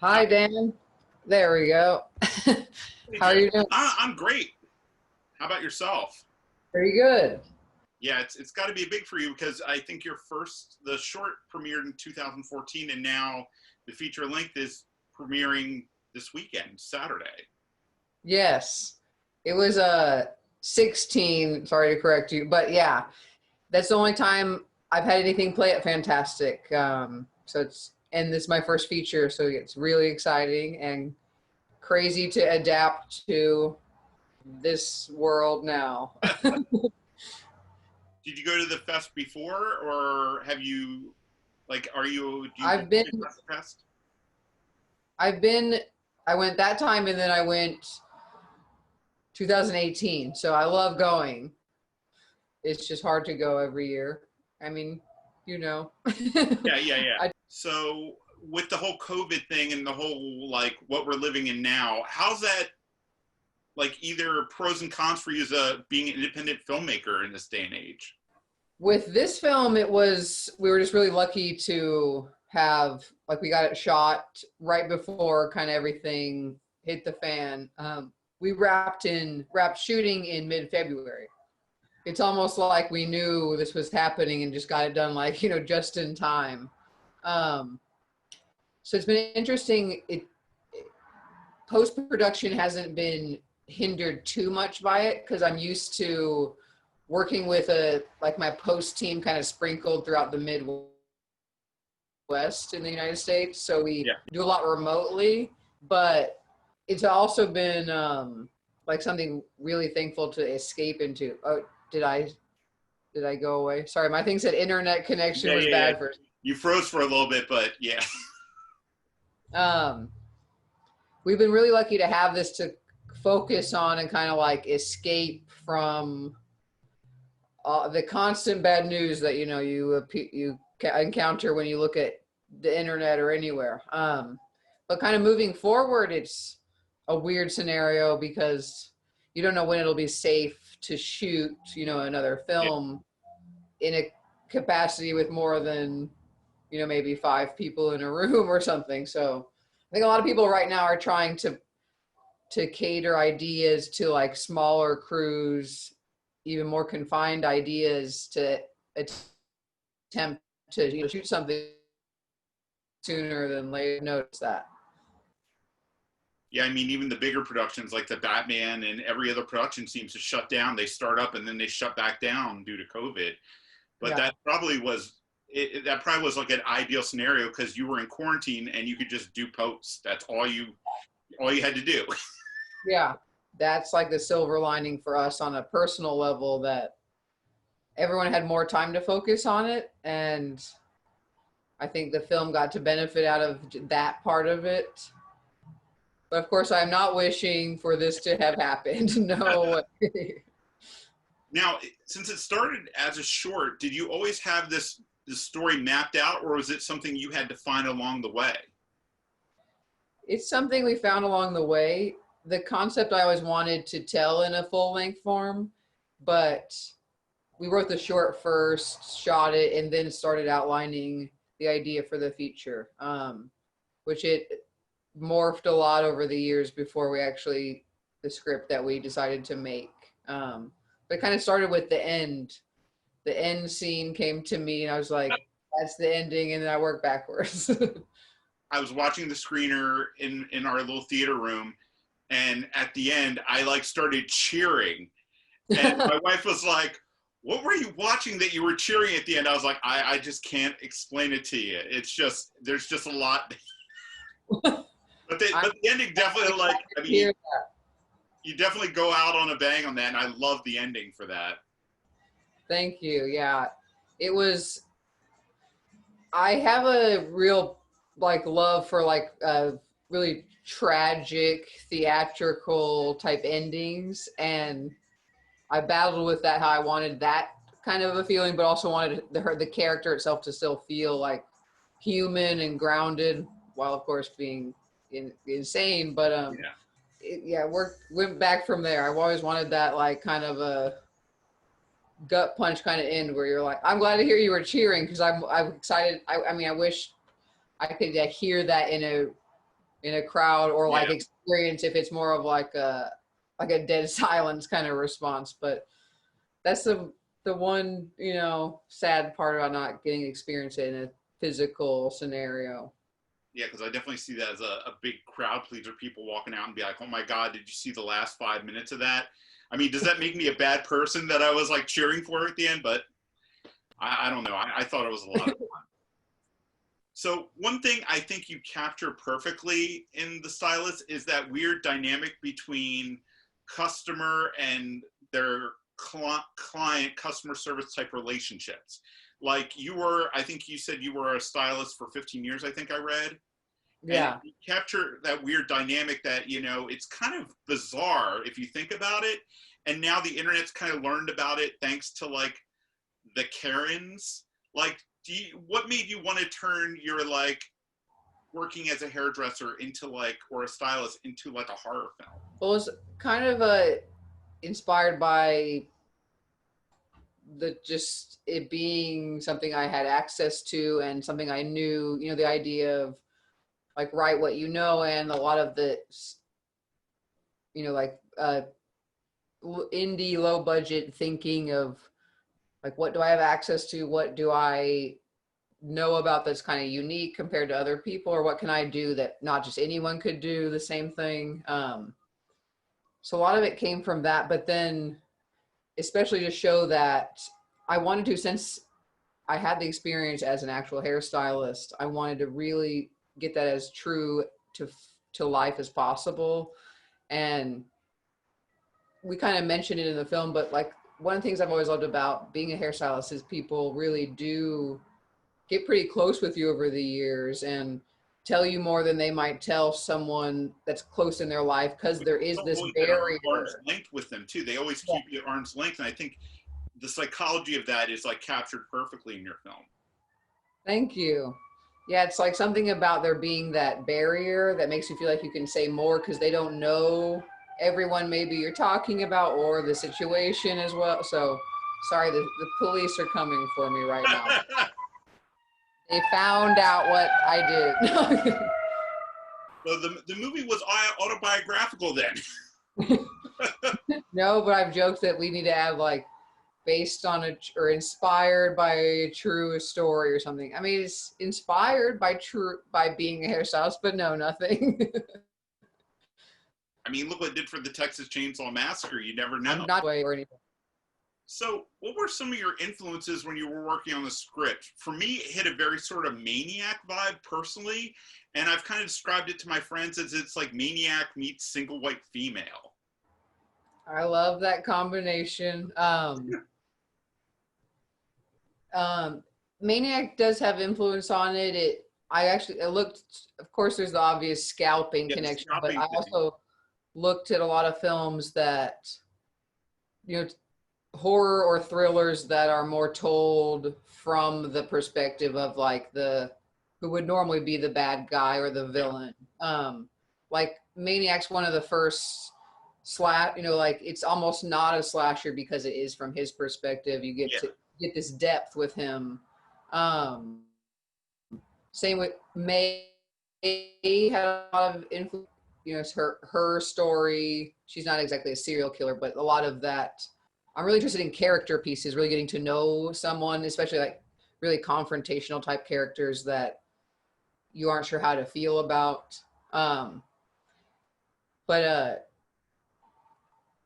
Hi, Dan. There we go. Hey, How are Jill. you doing? I'm great. How about yourself? Pretty good. Yeah, it's got to be big for you because I think the short premiered in 2014, and now the feature length is premiering this weekend, Saturday. Yes. It was 16, sorry to correct you, but yeah, that's the only time I've had anything play at Fantastic. And this is my first feature, so it's really exciting and crazy to adapt to this world now. Did you go to the fest before, or have you do you I've been, the fest? I've been, I went that time and then I went 2018. So I love going. It's just hard to go every year. I mean, you know. Yeah, yeah, yeah. I, So with the whole COVID thing and the whole like what we're living in now, how's that like either pros and cons for you as being an independent filmmaker in this day and age? with this film, we were just really lucky to have, like, we got it shot right before kind of everything hit the fan. We wrapped shooting in mid-February. It's almost like we knew this was happening and just got it done, like, just in time. Um, so it's been interesting. Post-production hasn't been hindered too much by it because I'm used to working with my post team kind of sprinkled throughout the Midwest in the United States. So we Yeah. do a lot remotely, but it's also been like something really thankful to escape into. Oh, did I go away? Sorry, my thing said internet connection Yeah, was yeah, yeah. bad for. You froze for a little bit, but yeah. Um, we've been really lucky to have this to focus on and kind of like escape from the constant bad news that you encounter when you look at the internet or anywhere. But kind of moving forward, it's a weird scenario because you don't know when it'll be safe to shoot, another Yeah. film in a capacity with more than, maybe 5 people in a room or something. So I think a lot of people right now are trying to cater ideas to like smaller crews, even more confined ideas to attempt to shoot something sooner than later. Notice that. Yeah, I mean, even the bigger productions like the Batman and every other production seems to shut down. They start up and then they shut back down due to COVID. But Yeah. that probably was like an ideal scenario because you were in quarantine and you could just do posts. That's all you had to do. Yeah. That's like the silver lining for us on a personal level, that everyone had more time to focus on it. And I think the film got to benefit out of that part of it. But of course, I'm not wishing for this to have happened. No. Now, since it started as a short, did you always have this story mapped out, or was it something you had to find along the way? It's something we found along the way. The concept I always wanted to tell in a full-length form, but we wrote the short first, shot it, and then started outlining the idea for the feature, which it morphed a lot over the years before the script that we decided to make. But it kind of started with the end. The end scene came to me and I was like, that's the ending, and then I worked backwards. I was watching the screener in our little theater room, and at the end, I like started cheering, and my wife was like, "What were you watching that you were cheering at the end?" I was like, "I just can't explain it to you. It's just there's just a lot." But the ending definitely I mean, you definitely go out on a bang on that, and I love the ending for that. Thank you. Yeah, it was. I have a real love for really tragic theatrical type endings, and I battled with that, how I wanted that kind of a feeling, but also wanted the character itself to still feel like human and grounded, while of course being insane. But went back from there. I've always wanted that like kind of a gut punch kind of end where you're like, I'm glad to hear you were cheering because I'm excited. I mean, I wish I could hear that in in a crowd, or like Yeah. experience if it's more of like a dead silence kind of response. But that's the one, you know, sad part about not getting experience in a physical scenario. Yeah, because I definitely see that as a big crowd pleaser. People walking out and be like, "Oh my God, did you see the last 5 minutes of that?" I mean, does that make me a bad person that I was like cheering for at the end? But I don't know. I thought it was a lot of fun. So one thing I think you capture perfectly in The Stylist is that weird dynamic between customer and their client customer service type relationships. Like you were, I think you said you were a stylist for 15 years, I think I read. And Yeah. you capture that weird dynamic that, you know, it's kind of bizarre if you think about it. And now the internet's kind of learned about it thanks to like the Karens. Like, what made you want to turn your like working as a hairdresser into like, or a stylist into like a horror film? Well, it was kind of inspired by the just it being something I had access to and something I knew, you know, the idea of like write what you know, and a lot of the, you know, like indie low budget thinking of like what do I have access to, what do I know about that's kind of unique compared to other people, or what can I do that not just anyone could do the same thing. So a lot of it came from that, but then especially to show that I wanted to, since I had the experience as an actual hairstylist, I wanted to really get that as true to life as possible. And we kind of mentioned it in the film, but like one of the things I've always loved about being a hairstylist is people really do get pretty close with you over the years and tell you more than they might tell someone that's close in their life, because there is this Always at arm's barrier. length with them too. They always Yeah. keep you at arm's length, and I think the psychology of that is like captured perfectly in your film. Thank you. Yeah, it's like something about there being that barrier that makes you feel like you can say more because they don't know everyone maybe you're talking about or the situation as well. So sorry, the police are coming for me right now. They found out what I did. So the movie was autobiographical then. No, but I've joked that we need to add like based on a or inspired by a true story or something. I mean, it's inspired by being a hairstylist, but no, nothing. I mean, look what it did for the Texas Chainsaw Massacre. You never know. I'm not way or anything. So, what were some of your influences when you were working on the script? For me, it hit a very sort of Maniac vibe personally, and I've kind of described it to my friends as it's like Maniac meets single white female. I love that combination. Maniac does have influence on it. I looked, of course, there's the obvious scalping Yeah, the connection, but scalping I thing. also looked at a lot of films that, you know, horror or thrillers that are more told from the perspective of like the who would normally be the bad guy or the Yeah, villain. Like Maniac's one of the first you know, like it's almost not a slasher because it is from his perspective. You get yeah, to get this depth with him. Um, Same with May, had a lot of influence. You know, it's her story. She's not exactly a serial killer, but a lot of that. I'm really interested in character pieces, really getting to know someone, especially like really confrontational type characters that you aren't sure how to feel about. Um, but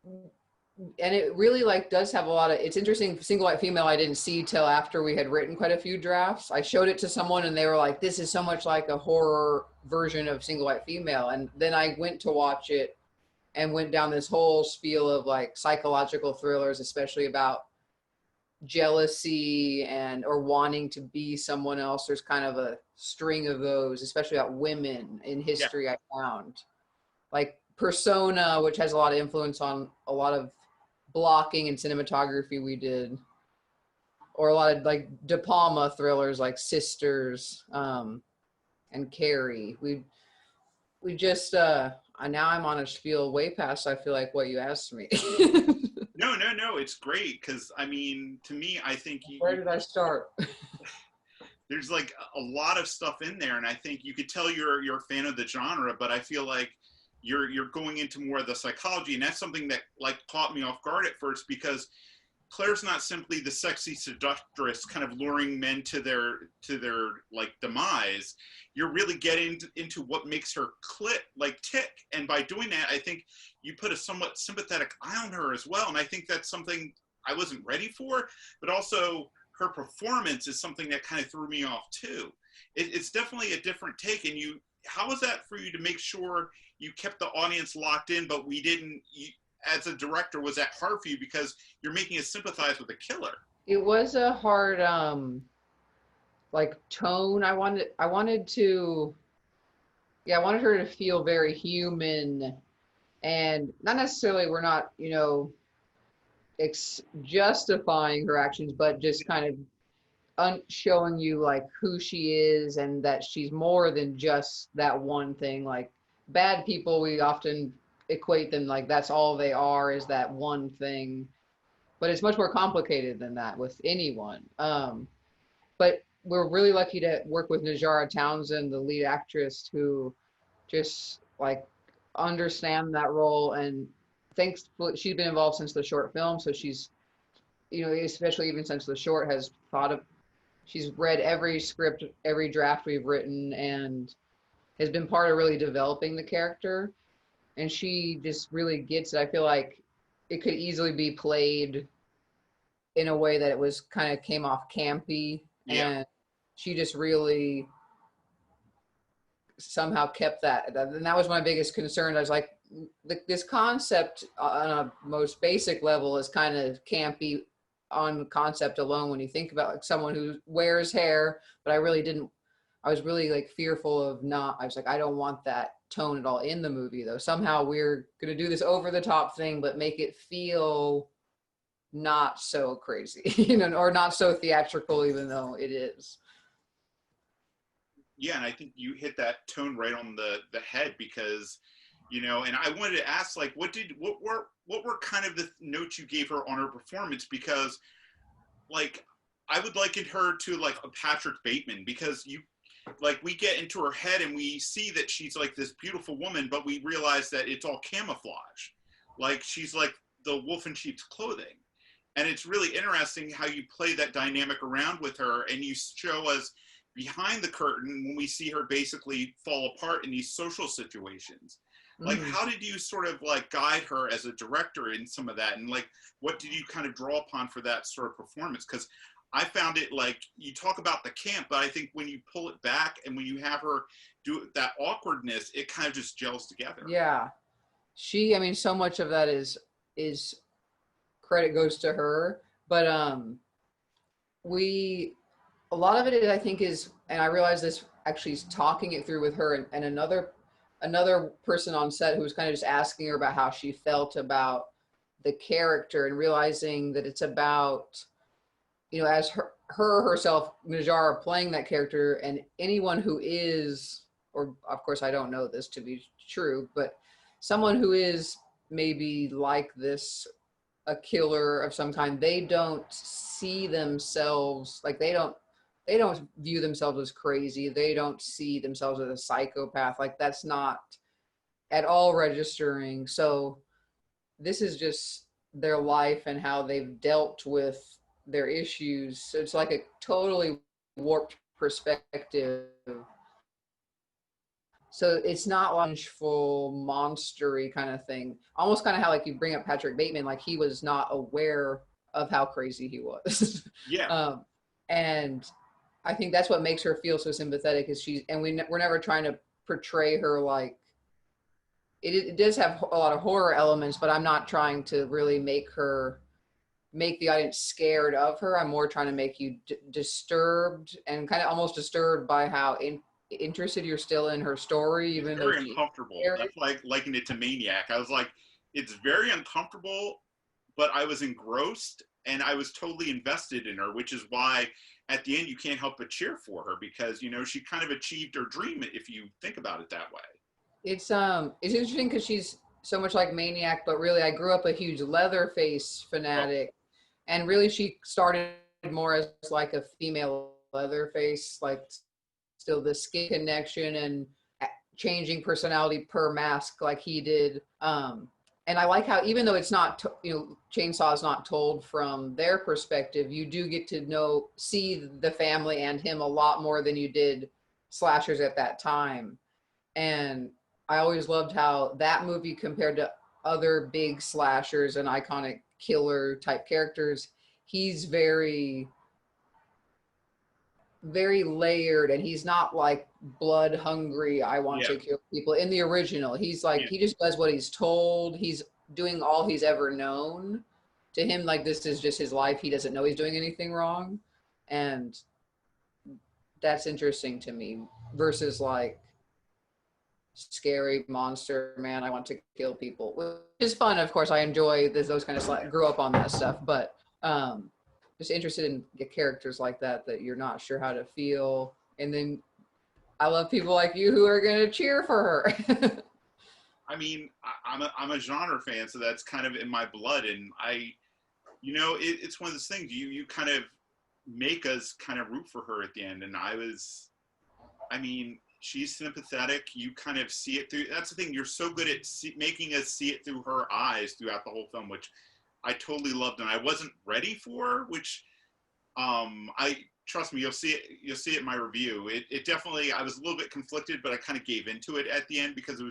and it really like does have a lot of, it's interesting. Single white female I didn't see till after we had written quite a few drafts. I showed it to someone and they were like, this is so much like a horror version of single white female. And then I went to watch it and went down this whole spiel of like psychological thrillers, especially about jealousy and or wanting to be someone else. There's kind of a string of those, especially about women in yeah. history. I found like Persona, which has a lot of influence on a lot of blocking and cinematography we did, or a lot of like De Palma thrillers like Sisters, and Carrie. We just now I'm on a spiel way past I feel like what you asked me. No, no, no. It's great because I mean, to me, I think Where did I start? there's like a lot of stuff in there, and I think you could tell you're a fan of the genre, but I feel like you're going into more of the psychology, and that's something that like caught me off guard at first, because Claire's not simply the sexy seductress kind of luring men to their like demise. You're really getting into what makes her tick, and by doing that, I think you put a somewhat sympathetic eye on her as well, and I think that's something I wasn't ready for, but also her performance is something that kind of threw me off too. It's definitely a different take, and how was that for you to make sure you kept the audience locked in, but we didn't? As a director, was that hard for you because you're making us sympathize with the killer? It was a hard like tone. I wanted to, yeah, I wanted her to feel very human, and not necessarily, we're not, you know, justifying her actions, but just kind of showing you like who she is, and that she's more than just that one thing. Like bad people, we often equate them like that's all they are, is that one thing, but it's much more complicated than that with anyone. But we're really lucky to work with Najara Townsend, the lead actress, who just like understand that role, and thanks, she's been involved since the short film, so she's, you know, especially even since the short, has thought of, she's read every script, every draft we've written, and has been part of really developing the character. And she just really gets it. I feel like it could easily be played in a way that it was kind of came off campy, Yeah. and she just really somehow kept that. And that was my biggest concern. I was like, this concept on a most basic level is kind of campy on concept alone when you think about like someone who wears hair, but I was really like fearful of I was like, I don't want that tone at all in the movie though. Somehow we're going to do this over the top thing, but make it feel not so crazy, you know, or not so theatrical, even though it is. Yeah, and I think you hit that tone right on the head, because, you know, and I wanted to ask, like, what were kind of the notes you gave her on her performance? Because, like, I would liken her to like a Patrick Bateman, because we get into her head and we see that she's like this beautiful woman, but we realize that it's all camouflage. Like she's like the wolf in sheep's clothing. And it's really interesting how you play that dynamic around with her, and you show us behind the curtain when we see her basically fall apart in these social situations. Like, how did you sort of like guide her as a director in some of that? And like, what did you kind of draw upon for that sort of performance? Because I found it, like, you talk about the camp, but I think when you pull it back and when you have her do that awkwardness, it kind of just gels together. Yeah. I mean, so much of that is credit goes to her, but a lot of it is, I think, is, and I realized this actually talking it through with her and another person on set who was kind of just asking her about how she felt about the character, and realizing that it's about, you know, as her herself, Najara, playing that character, and anyone who is, or of course I don't know this to be true, but someone who is maybe like this, a killer of some kind, they don't see themselves, like they don't view themselves as crazy. They don't see themselves as a psychopath. Like that's not at all registering. So this is just their life and how they've dealt with their issues. So it's like a totally warped perspective. So it's not vengeful, monstery kind of thing. Almost kind of how like you bring up Patrick Bateman, like he was not aware of how crazy he was. Yeah. And I think that's what makes her feel so sympathetic, is we're never trying to portray her like, it does have a lot of horror elements, but I'm not trying to really make the audience scared of her. I'm more trying to make you disturbed, and kind of almost disturbed by how interested you're still in her story, even it's though very uncomfortable. That's like liking it to Maniac. I was like, it's very uncomfortable, but I was engrossed and I was totally invested in her, which is why at the end you can't help but cheer for her, because, you know, she kind of achieved her dream if you think about it that way. It's interesting because she's so much like Maniac, but really I grew up a huge Leatherface fanatic, and really she started more as like a female Leatherface, like still the skin connection and changing personality per mask like he did. And I like how, even though it's not, Chainsaw is not told from their perspective, you do get to see the family and him a lot more than you did slashers at that time. And I always loved how that movie, compared to other big slashers and iconic killer type characters, he's very, very layered, and he's not like blood hungry, I want Yeah. to kill people. In the original, he's like, Yeah. he just does what he's told. He's doing all he's ever known. To him, like, this is just his life. He doesn't know he's doing anything wrong. And that's interesting to me, versus like scary monster man, I want to kill people, which is fun. Of course, I enjoy those kind of grew up on that stuff, but just interested in characters like that you're not sure how to feel. And then I love people like you who are going to cheer for her. I mean, I'm a genre fan, so that's kind of in my blood. And it's one of those things, you kind of make us kind of root for her at the end. And she's sympathetic. You kind of see it through. That's the thing. You're so good at making us see it through her eyes throughout the whole film, which I totally loved, and I wasn't ready for. Which, trust me, you'll see it. You'll see it in my review. It definitely. I was a little bit conflicted, but I kind of gave into it at the end because it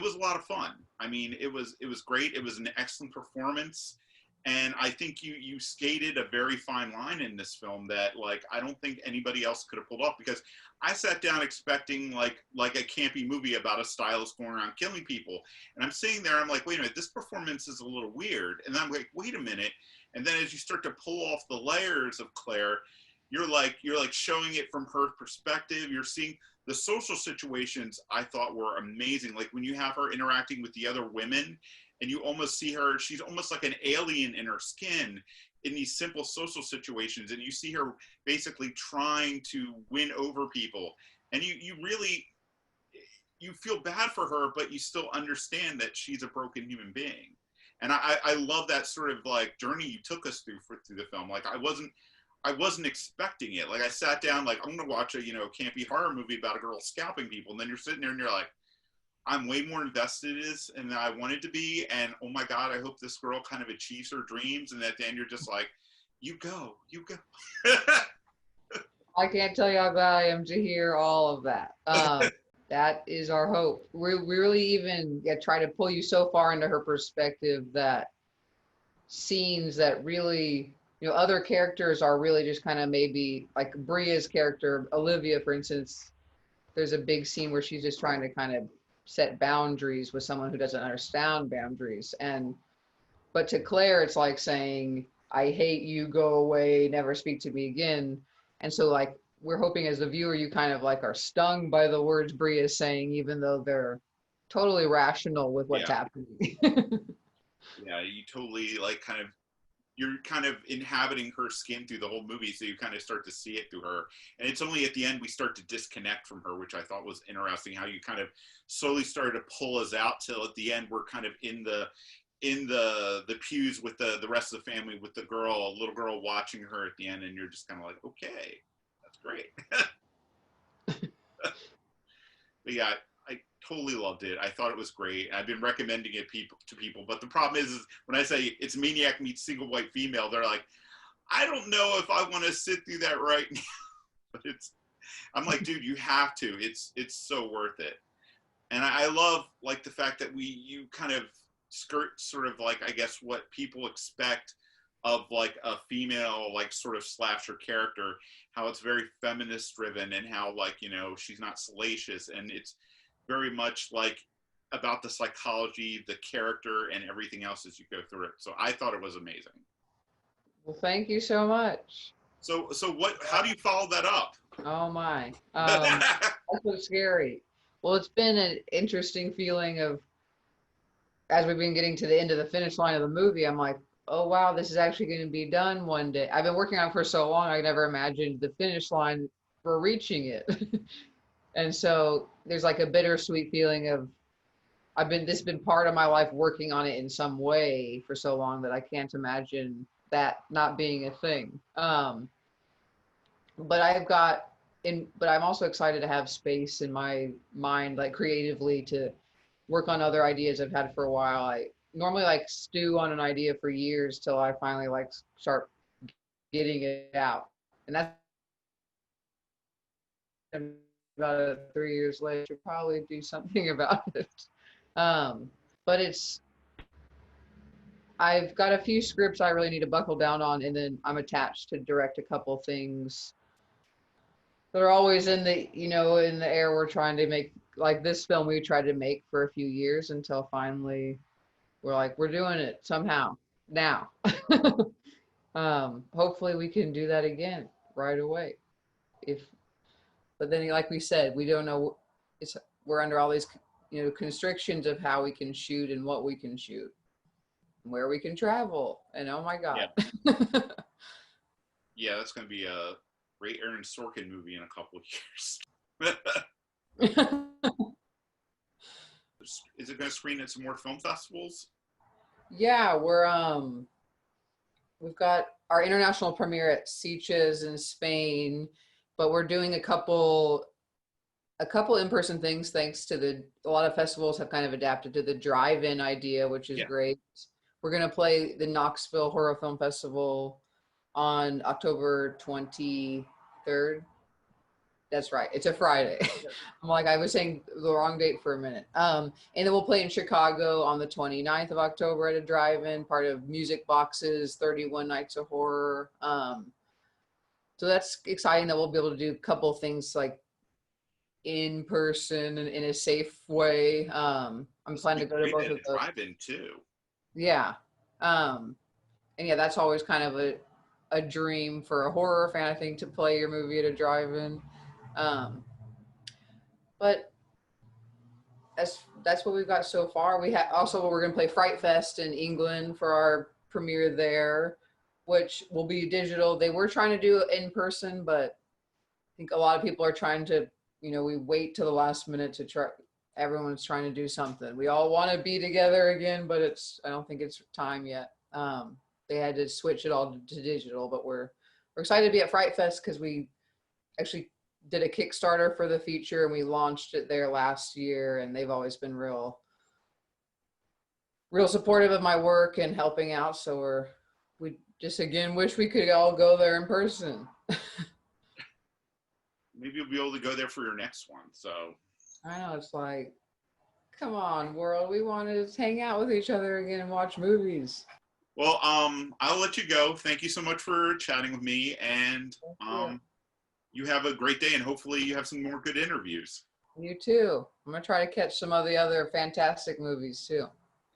was a lot of fun. I mean, it was great. It was an excellent performance. And I think you skated a very fine line in this film that, like, I don't think anybody else could have pulled off, because I sat down expecting like a campy movie about a stylist going around killing people. And I'm sitting there, I'm like, wait a minute, this performance is a little weird. And then I'm like, wait a minute. And then as you start to pull off the layers of Claire, you're like showing it from her perspective. You're seeing the social situations I thought were amazing. Like when you have her interacting with the other women, and you almost see her, she's almost like an alien in her skin in these simple social situations. And you see her basically trying to win over people. And you really, you feel bad for her, but you still understand that she's a broken human being. And I love that sort of like journey you took us through the film. Like I wasn't expecting it. Like I sat down, like I'm gonna watch a campy horror movie about a girl scalping people. And then you're sitting there and you're like, I'm way more invested in this than I wanted to be. And oh my God, I hope this girl kind of achieves her dreams. And at the end, you're just like, you go. I can't tell you how glad I am to hear all of that. That is our hope. We really even try to pull you so far into her perspective that scenes that really, other characters are really just kind of maybe like Bria's character, Olivia, for instance. There's a big scene where she's just trying to kind of set boundaries with someone who doesn't understand boundaries. But to Claire, it's like saying, I hate you, go away, never speak to me again. And so like, we're hoping as the viewer, you kind of like are stung by the words Bria is saying, even though they're totally rational with what's happening. Yeah, you totally you're kind of inhabiting her skin through the whole movie, so you kind of start to see it through her. And it's only at the end we start to disconnect from her, which I thought was interesting, how you kind of slowly started to pull us out till at the end we're kind of in the pews with the rest of the family, with the little girl watching her at the end, and you're just kind of like, okay, that's great. But yeah, I totally loved it. I thought it was great. I've been recommending it to people, but the problem is when I say it's Maniac meets Single White Female, they're like, I don't know if I want to sit through that right now. But I'm like, dude, you have to. It's so worth it. And I love like the fact that you kind of skirt sort of like, I guess, what people expect of like a female like sort of slasher character, how it's very feminist driven, and how like she's not salacious, and it's very much like about the psychology, the character, and everything else as you go through it. So I thought it was amazing. Well, thank you so much. So how do you follow that up? Oh my, that's so scary. Well, it's been an interesting feeling of, as we've been getting to the end of the finish line of the movie, I'm like, oh wow, this is actually going to be done one day. I've been working on it for so long, I never imagined the finish line for reaching it. And so there's like a bittersweet feeling of, this has been part of my life, working on it in some way for so long that I can't imagine that not being a thing. but I've got but I'm also excited to have space in my mind, like creatively, to work on other ideas I've had for a while. I normally like stew on an idea for years till I finally like start getting it out. And that's about 3 years later, probably do something about it. Um, but I've got a few scripts I really need to buckle down on, and then I'm attached to direct a couple things that are always in the, in the air. We're trying to make, like this film we tried to make for a few years until finally we're like, we're doing it somehow now. Hopefully we can do that again right away. If, but then like we said, we don't know, we're under all these, constrictions of how we can shoot and what we can shoot, where we can travel, and oh my Yeah. God. Yeah, that's going to be a Ray Aaron Sorkin movie in a couple of years. Is it going to screen at some more film festivals? Yeah, we've got our international premiere at Sitges in Spain, but we're doing a couple in-person things thanks to a lot of festivals have kind of adapted to the drive-in idea, which is Yeah. great. We're going to play the Knoxville Horror Film Festival on October 23rd. That's right. It's a Friday. I'm like, I was saying the wrong date for a minute. And then we'll play in Chicago on the 29th of October at a drive-in, part of Music Box's 31 Nights of Horror. So that's exciting that we'll be able to do a couple things like in person and in a safe way. I'm planning to go to both of those. Drive-in too. Yeah. And yeah, that's always kind of a dream for a horror fan, I think, to play your movie at a drive-in. But that's what we've got so far. We have also, we're going to play Fright Fest in England for our premiere there, which will be digital. They were trying to do it in person, but I think a lot of people are trying to, we wait till the last minute to try. Everyone's trying to do something. We all want to be together again, but I don't think it's time yet. They had to switch it all to digital, but we're excited to be at Fright Fest because we actually did a Kickstarter for the feature and we launched it there last year, and they've always been real supportive of my work and helping out. So we just again wish we could all go there in person. Maybe you'll be able to go there for your next one. So I know, it's like, come on, world, we want to just hang out with each other again and watch movies. Well, I'll let you go. Thank you so much for chatting with me, and you have a great day, and hopefully you have some more good interviews. You too. I'm gonna try to catch some of the other fantastic movies too.